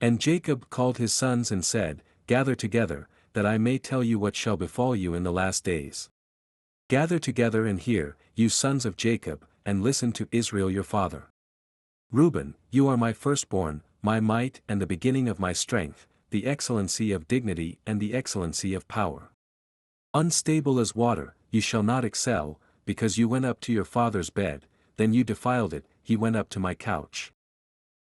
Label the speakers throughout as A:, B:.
A: And Jacob called his sons and said, Gather together, that I may tell you what shall befall you in the last days. Gather together and hear, you sons of Jacob, and listen to Israel your father. Reuben, you are my firstborn, my might and the beginning of my strength, the excellency of dignity and the excellency of power. Unstable as water, you shall not excel, because you went up to your father's bed, then you defiled it, he went up to my couch.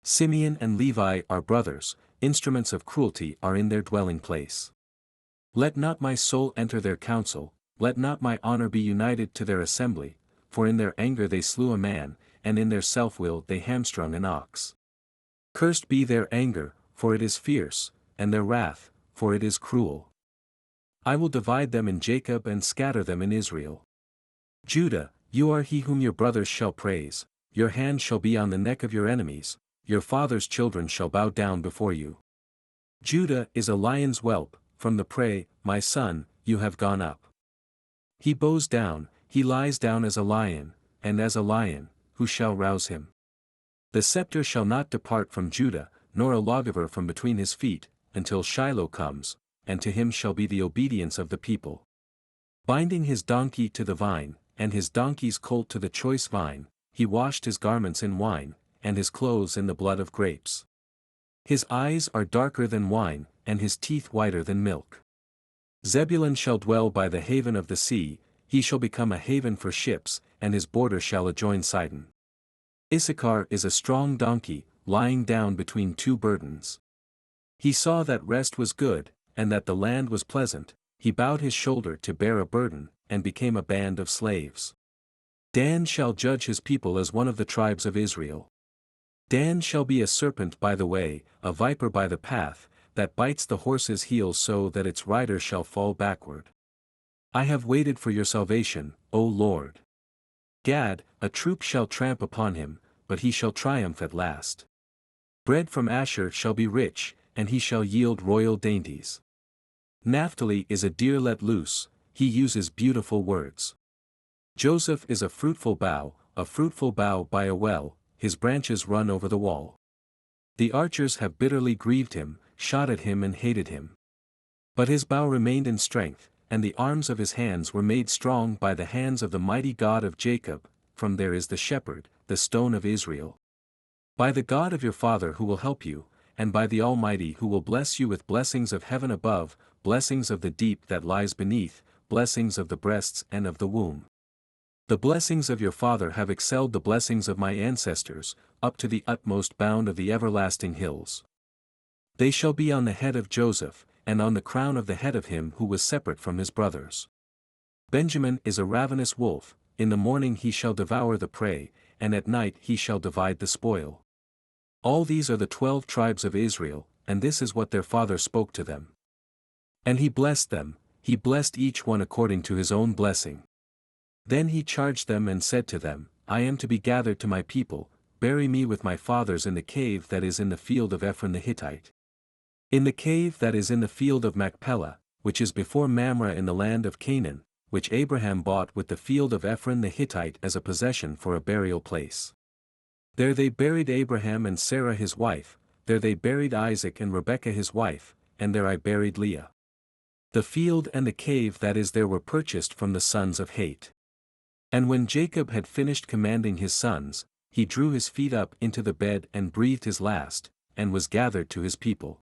A: Simeon and Levi are brothers, instruments of cruelty are in their dwelling place. Let not my soul enter their council, let not my honor be united to their assembly, for in their anger they slew a man, and in their self-will they hamstrung an ox. Cursed be their anger, for it is fierce, and their wrath, for it is cruel. I will divide them in Jacob and scatter them in Israel. Judah, you are he whom your brothers shall praise, your hand shall be on the neck of your enemies, your father's children shall bow down before you. Judah is a lion's whelp, from the prey, my son, you have gone up. He bows down, he lies down as a lion, and as a lion, who shall rouse him? The scepter shall not depart from Judah, nor a lawgiver from between his feet, until Shiloh comes, and to him shall be the obedience of the people. Binding his donkey to the vine, and his donkey's colt to the choice vine, he washed his garments in wine, and his clothes in the blood of grapes. His eyes are darker than wine, and his teeth whiter than milk. Zebulun shall dwell by the haven of the sea, he shall become a haven for ships, and his border shall adjoin Sidon. Issachar is a strong donkey, lying down between two burdens. He saw that rest was good, and that the land was pleasant, he bowed his shoulder to bear a burden, and became a band of slaves. Dan shall judge his people as one of the tribes of Israel. Dan shall be a serpent by the way, a viper by the path, that bites the horse's heels so that its rider shall fall backward. I have waited for your salvation, O Lord. Gad, a troop shall tramp upon him, but he shall triumph at last. Bread from Asher shall be rich, and he shall yield royal dainties. Naphtali is a deer let loose, he uses beautiful words. Joseph is a fruitful bough by a well, his branches run over the wall. The archers have bitterly grieved him, shot at him and hated him. But his bow remained in strength, and the arms of his hands were made strong by the hands of the mighty God of Jacob, from there is the shepherd, the stone of Israel. By the God of your father who will help you, and by the Almighty who will bless you with blessings of heaven above, blessings of the deep that lies beneath, blessings of the breasts and of the womb. The blessings of your father have excelled the blessings of my ancestors, up to the utmost bound of the everlasting hills. They shall be on the head of Joseph, and on the crown of the head of him who was separate from his brothers. Benjamin is a ravenous wolf, in the morning he shall devour the prey, and at night he shall divide the spoil. All these are the 12 tribes of Israel, and this is what their father spoke to them. And he blessed them, he blessed each one according to his own blessing. Then he charged them and said to them, I am to be gathered to my people, bury me with my fathers in the cave that is in the field of Ephron the Hittite. In the cave that is in the field of Machpelah, which is before Mamre in the land of Canaan, which Abraham bought with the field of Ephron the Hittite as a possession for a burial place. There they buried Abraham and Sarah his wife, there they buried Isaac and Rebekah his wife, and there I buried Leah. The field and the cave that is there were purchased from the sons of Heth. And when Jacob had finished commanding his sons, he drew his feet up into the bed and breathed his last, and was gathered to his people.